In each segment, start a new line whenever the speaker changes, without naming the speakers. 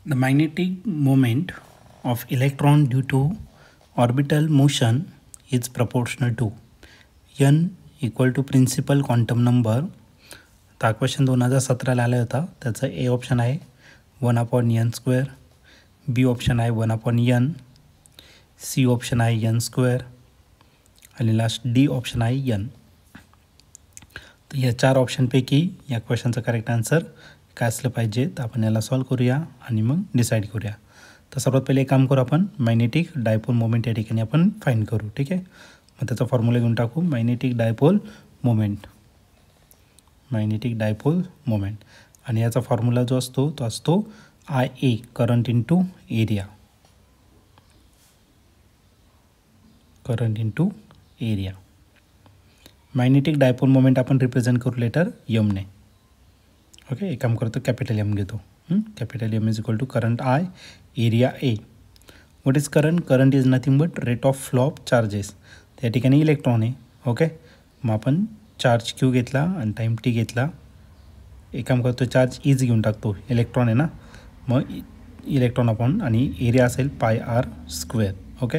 The magnetic moment of electron due to orbital motion is proportional to n equal to principal quantum number. हा question 2017ला आला होता. त्याचं A option आहे 1/n², बी option आहे 1/n, C option आहे n² आणि last D option आहे n. तर या 4 ऑप्शनपैकी या क्वेश्चनचं करेक्ट आन्सर काय असलं पाहिजे तर आपण याला सॉल्व करूया आणि मग डिसाईड करूया. तर सर्वात पहिले एक काम करू, आपण मॅग्नेटिक डायपोल मोमेंट या ठिकाणी आपण फाइंड करू. ठीक आहे, मग त्याचा फॉर्म्युला घेऊन टाकू. मॅग्नेटिक डायपोल मोमेंट आणि याचा फॉर्म्युला जो असतो तो असतो IA current into area. Magnetic dipole moment आपण रिप्रेझेंट करू लेटर यमने. ओके, एक काम करतो, कॅपिटल एम घेतो. Capital M is equal to current I, area a. What is current? Current is nothing but rate of flow of charges. त्या ठिकाणी electron आहे. ओके, मग आपण चार्ज क्यू घेतला आणि टाईम टी घेतला. एक काम करतो, चार्ज इज घेऊन टाकतो, इलेक्ट्रॉन आहे ना, मग इलेक्ट्रॉन आपण आणि एरिया असेल πr². ओके,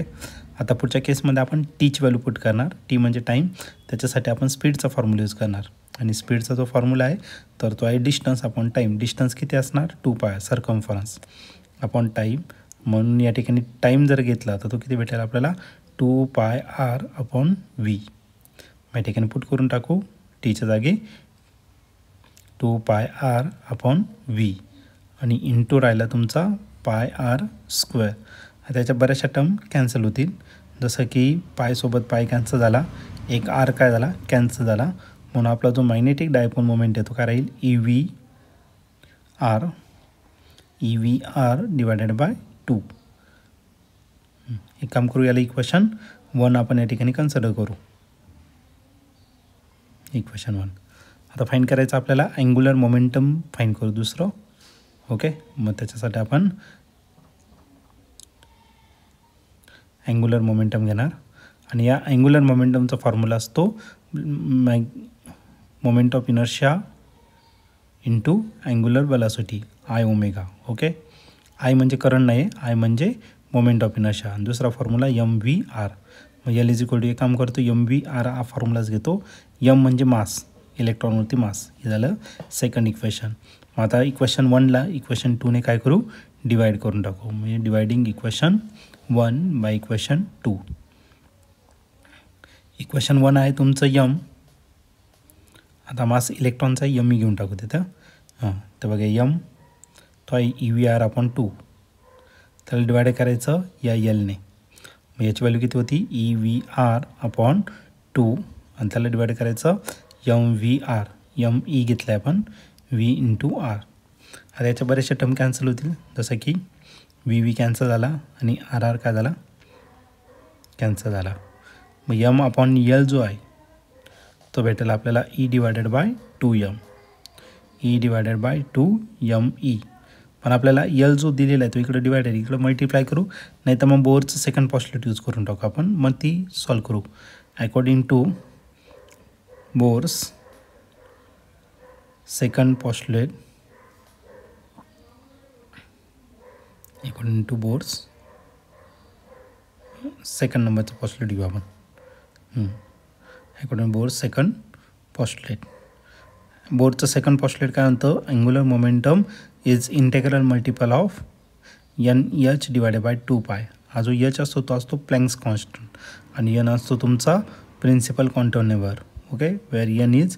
आता पुढच्या केसमध्ये आपण टीची व्हॅल्यू पुट करणार. टी म्हणजे टाईम, त्याच्यासाठी आपण स्पीडचा फॉर्म्युला यूज करणार. आणि स्पीडचा जो फॉर्म्युला आहे तर तो आहे डिस्टन्स अपॉन टाईम. डिस्टन्स किती असणार? 2π सर्कम्फरन्स अपॉन टाईम. म्हणून या ठिकाणी टाईम जर घेतला तर तो किती भेटेल आपल्याला? 2πr/v. या ठिकाणी पुट करून टाकू, टीच्या जागी 2πr/v आणि इंटू राहिला तुमचा πr². त्याच्या बऱ्याचशा टर्म कॅन्सल होतील, जसं की पायसोबत पाय कॅन्सल झाला, एक आर काय झाला? कॅन्सल झाला. म्हणून आपला जो मॅग्नेटिक डायपोल मोमेंट आहे तो काय राहील? EV/r divided by 2. एक काम करू, याला इक्वेशन 1 आपण या ठिकाणी कन्सिडर करू. इक्वेशन 1 आता फाईंड करायचं आपल्याला अँग्युलर मोमेंटम फाईंड करू दुसरं. ओके, मग त्याच्यासाठी आपण अँग्युलर मोमेंटम घेणार आणि या अँग्युलर मोमेंटमचा फॉर्म्युला असतो moment of inertia into angular velocity I omega. Okay, I म्हणजे करंट नाही, आय म्हणजे मोमेंट ऑफ इनर्शिया. आणि दुसरा फॉर्म्युला MVR. मग एल इज इक्वल टू, एक काम करतो, MVR हा फॉर्म्युलाच घेतो. M म्हणजे मास, इलेक्ट्रॉनवरती मास. हे झालं सेकंड इक्वेशन. मग आता इक्वेशन 1ला इक्वेशन 2ने काय करू? डिवाईड करून टाकू. म्हणजे dividing equation 1 by equation 2. Equation 1 आहे तुमचं M. आता मास इलेक्ट्रॉनचा M घेऊन टाकू तिथं. तर बघा M तो आहे EVR/2. त्याला डिवाइड करायचं या Lने. मग याची व्हॅल्यू किती होती? EVR/2 आणि त्याला डिवाइड करायचं MVR. ME घेतलं आहे आपण, V इंटू R. आता याच्या बऱ्याचशा टर्म कॅन्सल होतील, जसं की VV कॅन्सल झाला आणि RR काय झाला? कॅन्सल झाला. मग M/L जो आहे तो भेटेल आपल्याला E/2M. E/2ME. पण आपल्याला L जो दिलेला आहे तो इकडे डिवाइड आहे, इकडे मल्टिप्लाय करू, नाही तर मग बोरचं सेकंड पॉस्टुलेट यूज करून टाकू आपण. मग ती सॉल्व करू. According to Bohr's second postulate, according to Bohr's second नंबरचं पॉस्टुलेट घेऊ आपण. According to Bohr's second postulate. बोर्डचं सेकंड पॉस्टुलेट काय म्हणतं? Angular momentum is integral multiple of NH divided by 2π. हा जो H असतो तो असतो प्लँक्स कॉन्स्टंट आणि N असतो तुमचा principal quantum number. Okay, where N is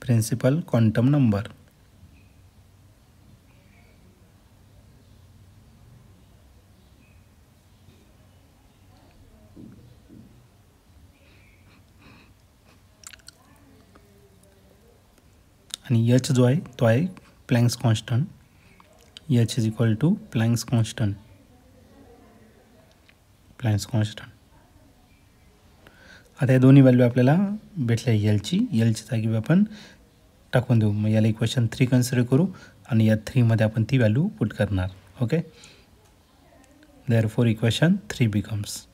principal quantum number. आणि H जो आहे तो आहे Planck's constant. H is equal to Planck's constant. आता या दोन्ही व्हॅल्यू आपल्याला भेटल्या Lची जागी आपण टाकून देऊ. मग याला इक्वेशन 3 कन्सिडर करू आणि या 3मध्ये आपण ती व्हॅल्यू पुट करणार. Okay, therefore equation 3 becomes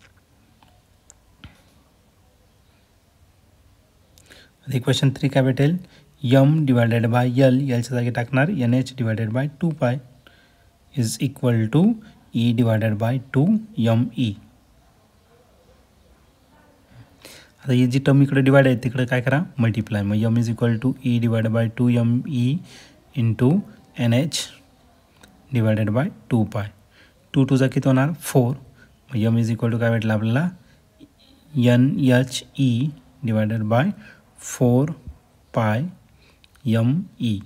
equation 3 काय भेटेल, यम डिवायडेड बाय यल, यलच्या जागी टाकणार NH divided by 2π is equal to E divided by 2ME. आता ही जी टर्म इकडे डिवाइड आहे तिकडे काय करा, मल्टिप्लाय. मग M is equal to E divided by 2ME into NH divided by 2π. 2 टूचा किती होणार 4. मग यम इज इक्वल टू काय भेटलं आपल्याला, NHE डिवायडेड बाय 4πME.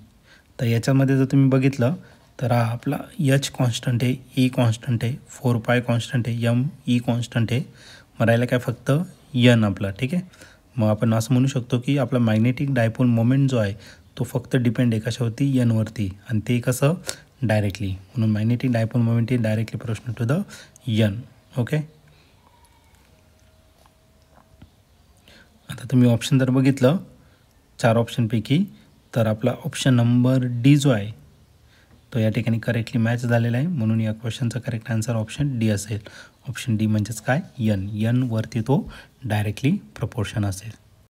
तर याच्यामध्ये जर तुम्ही बघितलं तर हा आपला H कॉन्स्टंट आहे, E कॉन्स्टंट आहे, 4π कॉन्स्टंट आहे, ME कॉन्स्टंट आहे. मग राहिलं काय फक्त N आपला. ठीक आहे. मग आपण असं म्हणू शकतो की आपला मॅग्नेटिक डायपोल मोमेंट जो आहे तो फक्त डिपेंड आहे कशावरती, N वरती. आणि ते कसं, डायरेक्टली. म्हणून magnetic dipole moment is directly proportional to the N. Okay. आता तुम्ही ऑप्शन जर बघितलं 4 ऑप्शनपैकी तर आपला ऑप्शन नंबर डी जो आहे तो या ठिकाणी करेक्टली मॅच झालेला आहे. म्हणून या क्वेश्चनचा करेक्ट आन्सर ऑप्शन डी असेल. ऑप्शन डी म्हणजेच काय, N वरती तो डायरेक्टली प्रपोर्शन असेल.